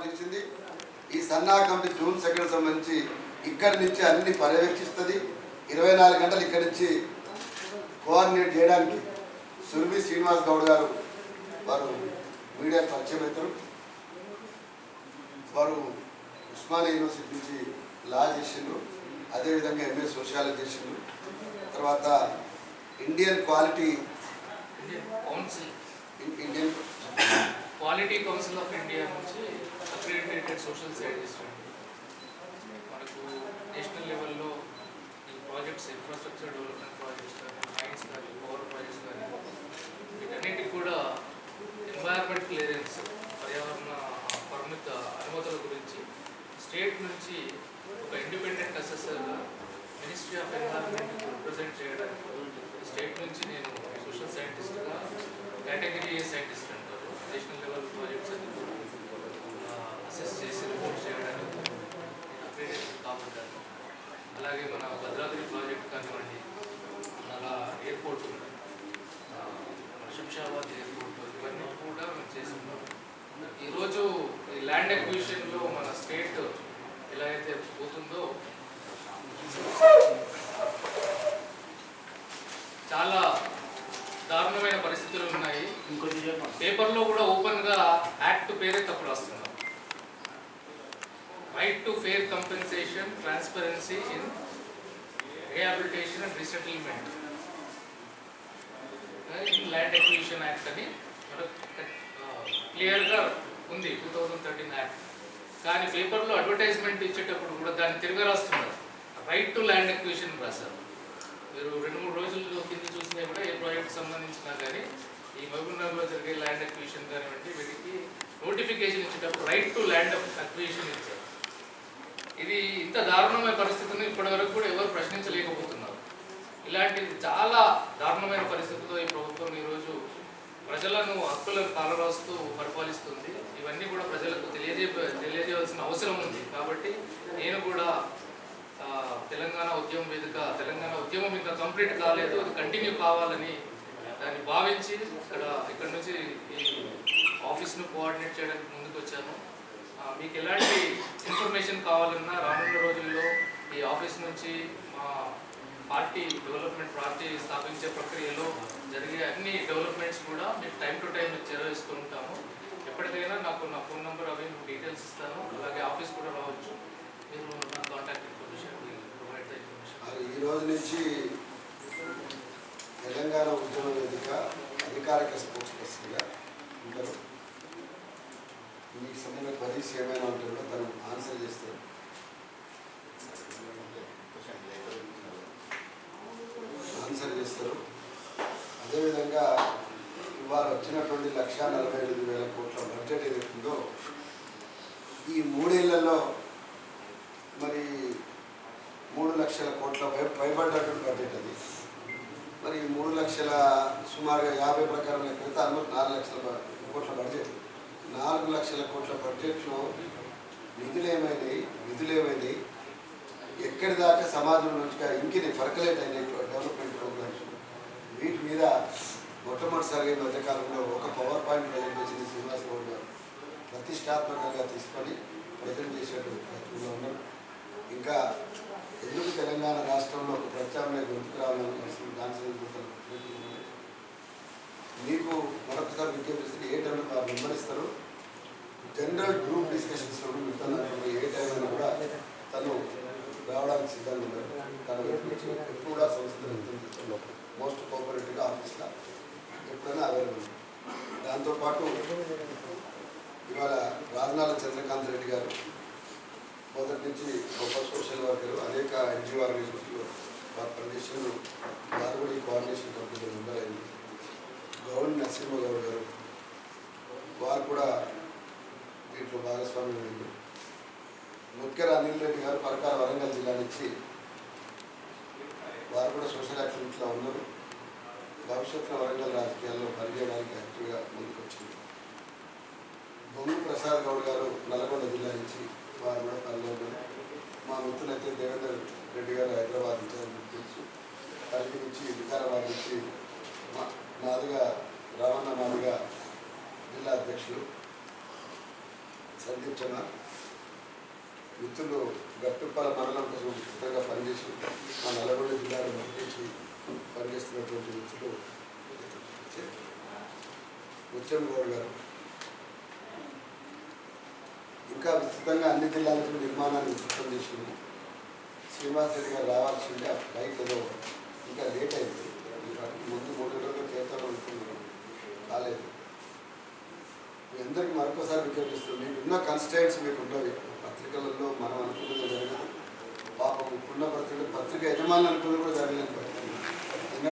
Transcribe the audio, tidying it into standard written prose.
ఏర్పాటు చేసింది. ఈ సన్నా కమిటీ జూన్ 2 సంబంధించి ఇక్కడి నుంచి అన్ని పర్యవేక్షిస్తుంది. 24 గంటలు ఇక్కడి నుంచి కోఆర్డినేట్ చేయడానికి సురభి శ్రీనివాస్ గౌడ్ గారు వారు మీడియా పరిచయం అవుతారు. వారు ఉస్మానియా యూనివర్సిటీ నుంచి లా చేసిండ్రు, అదేవిధంగా ఎంఏ సోషియాలజీ చేసిండ్రు. తర్వాత Indian quality council of India నుంచి అక్రిడిటేటెడ్ సోషల్ సైంటిస్ట్. మనకు నేషనల్ లెవెల్లో ఈ ప్రాజెక్ట్స్, ఇన్ఫ్రాస్ట్రక్చర్ డెవలప్మెంట్ ప్రాజెక్ట్స్ కానీ, మైన్స్ కానీ, పవర్ ప్రాజెక్ట్స్ కానీ, వీటన్నిటికి కూడా ఎన్వైరన్మెంట్ క్లియరెన్స్, పర్యావరణ పరిమిత అనుమతుల గురించి స్టేట్ నుంచి ఒక ఇండిపెండెంట్ అసెసర్గా మినిస్ట్రీ ఆఫ్ ఎన్వైరన్మెంట్ రిప్రజెంట్ చేయడానికి స్టేట్ నుంచి నేను సోషల్ సైంటిస్ట్గా కేటగిరీ ఏ సైంటిస్ట్ అంటారు, నేషనల్ లెవెల్ ప్రాజెక్ట్స్ అన్ని కూడా అసెస్ చేసి రిపోర్ట్ చేయడానికి నేను అక్రిడిటేషన్ కాబట్టాను. అలాగే మన భద్రాద్రి ప్రాజెక్ట్ కానివ్వండి, మన ఎయిర్పోర్ట్, శంషాబాద్ ఎయిర్పోర్ట్, ఇవన్నీ కూడా మేము చేస్తున్నాం. ఈరోజు ఈ ల్యాండ్ అక్విజిషన్లో మన స్టేట్ ఎలా అయితే పోతుందో చాలా దారుణమైన పరిస్థితులు ఉన్నాయి. పేపర్లో కూడా ఓపెన్గా యాక్ట్ పేరే తప్పు రాస్తున్నారు. Right to fair compensation, transparency in rehabilitation and resettlement in land acquisition act అని క్లియర్గా ఉంది, 2013 యాక్ట్. కానీ పేపర్లో అడ్వర్టైజ్మెంట్ ఇచ్చేటప్పుడు కూడా దాన్ని తిరిగి రాస్తున్నారు, రైట్ టు ల్యాండ్ అక్విజిషన్ రాశారు. మీరు 2-3 రోజుల కింద చూసినా కూడా ఏ ప్రాజెక్ట్ సంబంధించినా కానీ ఈ మహబూబ్నగర్లో జరిగే ల్యాండ్ అక్విజిషన్ కానివ్వండి, వీటికి నోటిఫికేషన్ ఇచ్చేటప్పుడు రైట్ టు ల్యాండ్ అక్విజిషన్ ఇచ్చారు. ఇది ఇంత దారుణమైన పరిస్థితిని ఇప్పటివరకు కూడా ఎవరు ప్రశ్నించలేకపోతున్నారు. ఇలాంటిది చాలా దారుణమైన పరిస్థితుల్లో ఈ ప్రభుత్వం ఈరోజు ప్రజలను హక్కులను కాలరాస్తూ పరిపాలిస్తుంది. ఇవన్నీ కూడా ప్రజలకు తెలియజేయవలసిన అవసరం ఉంది. కాబట్టి నేను కూడా తెలంగాణ ఉద్యమం వేదిక, తెలంగాణ ఉద్యమం ఇంకా కంప్లీట్ కాలేదు, అది కంటిన్యూ కావాలని దాన్ని భావించి ఇక్కడ నుంచి ఈ ఆఫీస్ను కోఆర్డినేట్ చేయడానికి ముందుకు వచ్చాను. మీకు ఎలాంటి ఇన్ఫర్మేషన్ కావాలన్నా రానున్న రోజుల్లో ఈ ఆఫీస్ నుంచి మా పార్టీ డెవలప్మెంట్, పార్టీ స్థాపించే ప్రక్రియలో జరిగే అన్ని డెవలప్మెంట్స్ కూడా మీకు టైం టు టైం చేరవేస్తూ ఉంటాము. ఎప్పటికైనా నాకు నా ఫోన్ నెంబర్ అవి డీటెయిల్స్ ఇస్తాను. అలాగే ఆఫీస్ కూడా రావచ్చు, మీరు నా contact information provide the information. ఈ రోజు నుంచి తెలంగాణ ఉద్యమ వేదిక అధికారిక స్పోక్స్ పర్సన్గా ఉంటారు. మీకు సంబంధించిన క్వరీస్ ఏమైనా ఉంటే కూడా తను ఆన్సర్ చేస్తారు. అదేవిధంగా ఇవాళ వచ్చినటువంటి 1,45,000 కోట్ల బడ్జెట్ ఏదైతుందో ఈ 3 ఏళ్లలో మరి 3 లక్షల కోట్ల పైబడ్డటువంటి బడ్జెట్ అది. మరి 3 లక్షల సుమారుగా 50 ప్రకారం లెక్కైతే ఆల్మోస్ట్ 4 లక్షల కోట్ల బడ్జెట్. 4 లక్షల కోట్ల బడ్జెట్లో నిధులు ఏమైనాయి, ఎక్కడి దాకా సమాజం నుంచి ఇంకిని పర్కలేట్ అయినాయి డెవలప్మెంట్ ప్రోగ్రామ్స్. వీటి మీద మొట్టమొదటిసారిగా ఈ మధ్యకాలంలో ఒక పవర్ పాయింట్ ప్రజెంట్ చేసింది శ్రీనివాస్ గౌడ్ గారు. ప్రతిష్టాత్మకంగా తీసుకొని ప్రజెంట్ చేసేటువంటి ప్రయత్నంలో ఉన్నారు. ఇంకా ఎందుకు తెలంగాణ రాష్ట్రంలో ఒక ప్రత్యామ్నాయ గుర్తుకు రావాలని దాని మీకు మరొకసారి విజ్ఞప్తిస్తే ఏ టైంలో వారు వివరిస్తారు. జనరల్ గ్రూప్ డిస్కషన్స్లో మిగతా ఏ టైంలో కూడా తను రావడానికి సిద్ధంగా ఉన్నారు. తను ఎప్పుడు కూడా సంస్థలు మోస్ట్ కోఆపరేటివ్గా ఆఫీస్గా ఎప్పుడైనా అవైలబుల్. దాంతోపాటు ఇవాళ రాజనాల చంద్రకాంత్ రెడ్డి గారు మొదటి నుంచి గొప్ప సోషల్ వర్కర్, అనేక ఎన్జిఓ ఆర్గనైజేషన్లో వారి పనిచేసిన వారు కూడా ఈ కోఆర్డినేషన్ కమిటీలో మెంబర్ అయింది. గౌడ్ నరసింహ గౌడ్ గారు వారు కూడా దీంట్లో భాగస్వామ్యం అయింది. ముఖ్యర అనిల్ రెడ్డి గారు పరకాల వరంగల్ జిల్లా నుంచి వారు కూడా సోషల్ యాక్టివిటీలో ఉన్నారు. భవిష్యత్తులో వరంగల్ రాజకీయాల్లో పనిచేయడానికి యాక్టివ్గా ముందుకు వచ్చింది. బొమ్ము ప్రసాద్ గౌడ్ గారు నల్గొండ జిల్లా నుంచి వారు కూడా పనిలో ఉన్నారు. మా మిత్రులైతే దేవేందర్ రెడ్డి గారు హైదరాబాద్ నుంచి తెలుసు. పరిధి నుంచి వికారాబాద్ నుంచి నాదుగా రామన్న నాదుగా జిల్లా అధ్యక్షులు. సందీప్ చనార్, మిత్రులు గట్టుప్పల మండలం కోసం ఉచితంగా పనిచేసి మా నల్గొండ జిల్లాలో మట్టించి పనిచేస్తున్నటువంటి మిత్రులు ముత్యం గౌడ్ గారు, ఇంకా విస్తృతంగా అన్ని జిల్లాలకు నిర్మాణాన్ని విస్తృతం చేసింది. శ్రీనివాస్ రెడ్డి గారు రావాల్సిందే, ఆ ఫ్లైట్ ఏదో ఇంకా లేట్ అయింది. ముందు 3 రోజులు చేస్తాను అనుకున్నాను, కాలేదు. మీ అందరికీ మరొకసారి విజ్ఞప్తిస్తుంది, మీకున్న కన్స్టెంట్స్ మీకు ఉన్నవి. పత్రికలలో మనం అనుకున్నది జరగదు. పాపం ఇప్పుడున్న పత్రిక యజమానులు అనుకున్నది కూడా జరగలేదు.